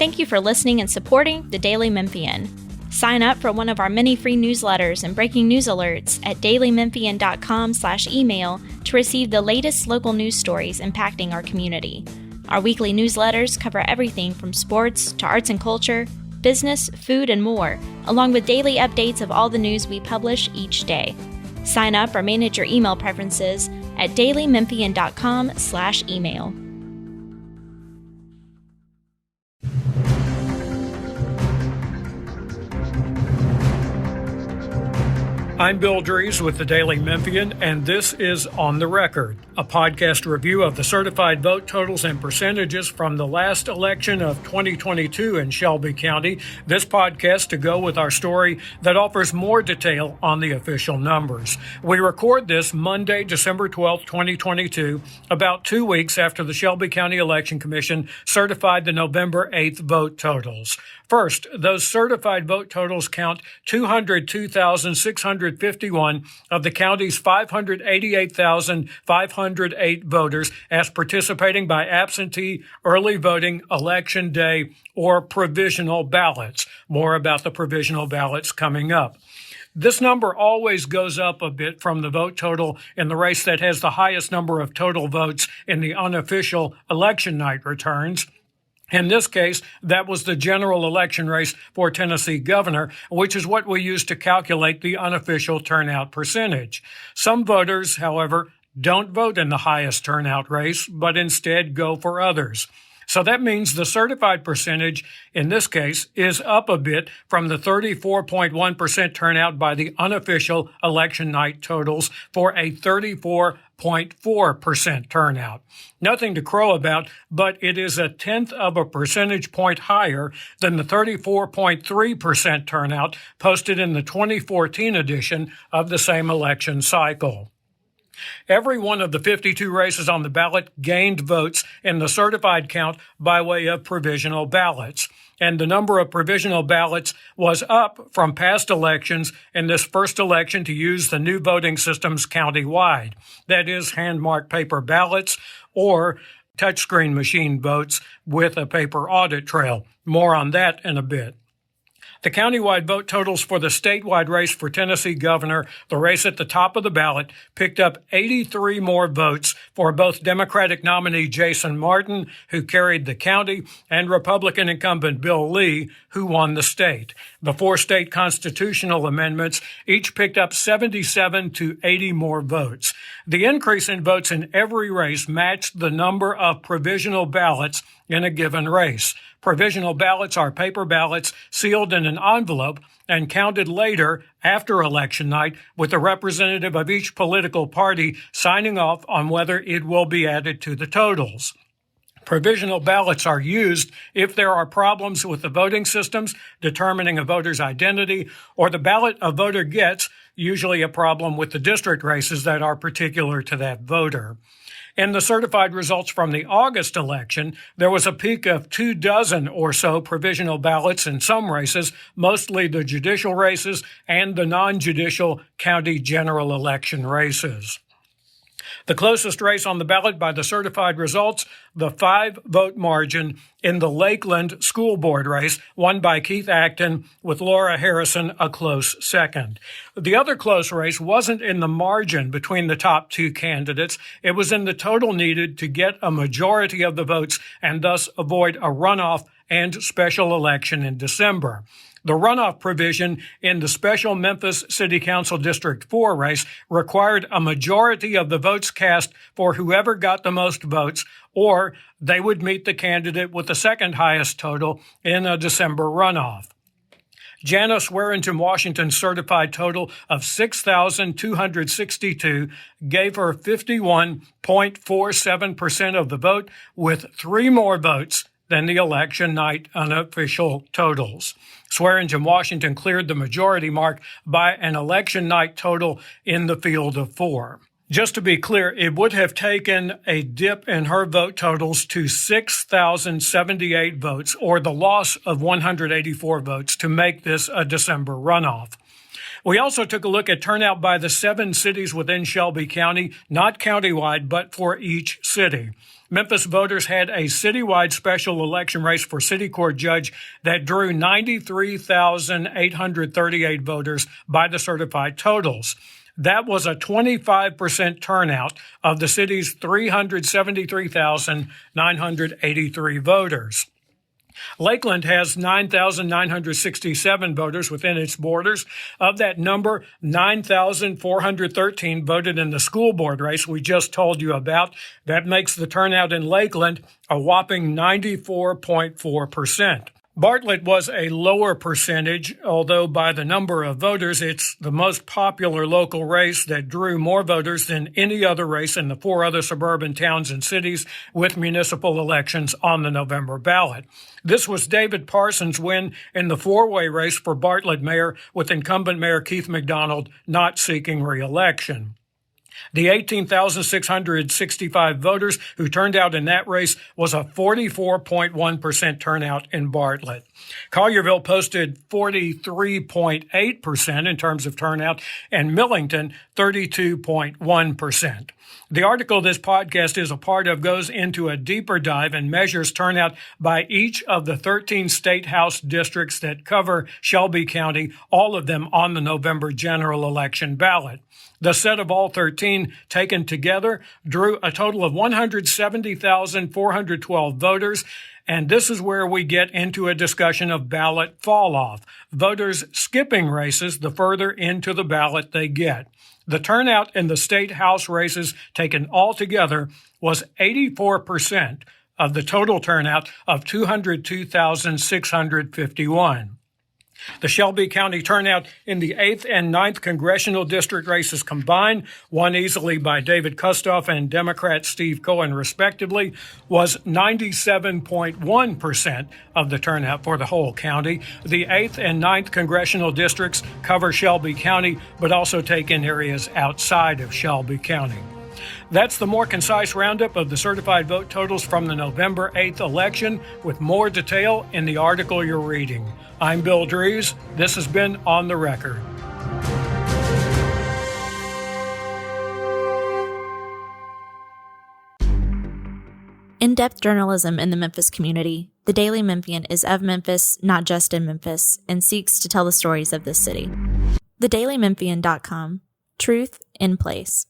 Thank you for listening and supporting the Daily Memphian. Sign up for one of our many free newsletters and breaking news alerts at dailymemphian.com/email to receive the latest local news stories impacting our community. Our weekly newsletters cover everything from sports to arts and culture, business, food, and more, along with daily updates of all the news we publish each day. Sign up or manage your email preferences at dailymemphian.com/email. I'm Bill Dries with the Daily Memphian, and this is On the Record, a podcast review of the certified vote totals and percentages from the last election of 2022 in Shelby County. This podcast to go with our story that offers more detail on the official numbers. We record this Monday, December 12, 2022, about 2 weeks after the Shelby County Election Commission certified the November 8th vote totals. First, those certified vote totals count 202,651 of the county's 588,508 voters as participating by absentee, early voting, election day, or provisional ballots. More about the provisional ballots coming up. This number always goes up a bit from the vote total in the race that has the highest number of total votes in the unofficial election night returns. In this case, that was the general election race for Tennessee governor, which is what we use to calculate the unofficial turnout percentage. Some voters, however, don't vote in the highest turnout race, but instead go for others. So that means the certified percentage in this case is up a bit from the 34.1% turnout by the unofficial election night totals for a 34.4% turnout. Nothing to crow about, but it is 1/10 of a percentage point higher than the 34.3% turnout posted in the 2014 edition of the same election cycle. Every one of the 52 races on the ballot gained votes in the certified count by way of provisional ballots. And the number of provisional ballots was up from past elections in this first election to use the new voting systems countywide. That is, hand-marked paper ballots or touchscreen machine votes with a paper audit trail. More on that in a bit. The countywide vote totals for the statewide race for Tennessee governor, the race at the top of the ballot, picked up 83 more votes for both Democratic nominee Jason Martin, who carried the county, and Republican incumbent Bill Lee, who won the state. The 4 state constitutional amendments each picked up 77 to 80 more votes. The increase in votes in every race matched the number of provisional ballots in a given race. Provisional ballots are paper ballots sealed in an envelope and counted later after election night with a representative of each political party signing off on whether it will be added to the totals. Provisional ballots are used if there are problems with the voting systems determining a voter's identity, or the ballot a voter gets, usually a problem with the district races that are particular to that voter. In the certified results from the August election, there was a peak of 24 or so provisional ballots in some races, mostly the judicial races and the non-judicial county general election races. The closest race on the ballot by the certified results, the 5-vote margin in the Lakeland School Board race, won by Keith Acton, with Laura Harrison a close second. The other close race wasn't in the margin between the top 2 candidates. It was in the total needed to get a majority of the votes and thus avoid a runoff and special election in December. The runoff provision in the special Memphis City Council District 4 race required a majority of the votes cast for whoever got the most votes, or they would meet the candidate with the second highest total in a December runoff. Janice Swearingen Washington's certified total of 6,262 gave her 51.47% of the vote, with 3 more votes than the election night unofficial totals. Swearingen Washington cleared the majority mark by an election night total in the field of 4. Just to be clear, it would have taken a dip in her vote totals to 6,078 votes, or the loss of 184 votes, to make this a December runoff. We also took a look at turnout by the 7 cities within Shelby County, not countywide, but for each city. Memphis voters had a citywide special election race for city court judge that drew 93,838 voters by the certified totals. That was a 25% turnout of the city's 373,983 voters. Lakeland has 9,967 voters within its borders. Of that number, 9,413 voted in the school board race we just told you about. That makes the turnout in Lakeland a whopping 94.4%. Bartlett was a lower percentage, although by the number of voters, it's the most popular local race that drew more voters than any other race in the 4 other suburban towns and cities with municipal elections on the November ballot. This was David Parsons' win in the 4-way race for Bartlett mayor, with incumbent Mayor Keith McDonald not seeking re-election. The 18,665 voters who turned out in that race was a 44.1% turnout in Bartlett. Collierville posted 43.8% in terms of turnout, and Millington 32.1%. The article this podcast is a part of goes into a deeper dive and measures turnout by each of the 13 state house districts that cover Shelby County, all of them on the November general election ballot. The set of all 13 taken together drew a total of 170,412 voters, and this is where we get into a discussion of ballot fall-off, voters skipping races the further into the ballot they get. The turnout in the state house races taken all together was 84% of the total turnout of 202,651. The Shelby County turnout in the 8th and 9th congressional district races combined, won easily by David Kustoff and Democrat Steve Cohen respectively, was 97.1% of the turnout for the whole county. The 8th and 9th congressional districts cover Shelby County, but also take in areas outside of Shelby County. That's the more concise roundup of the certified vote totals from the November 8th election, with more detail in the article you're reading. I'm Bill Drees. This has been On the Record. In-depth journalism in the Memphis community. The Daily Memphian is of Memphis, not just in Memphis, and seeks to tell the stories of this city. TheDailyMemphian.com. Truth in place.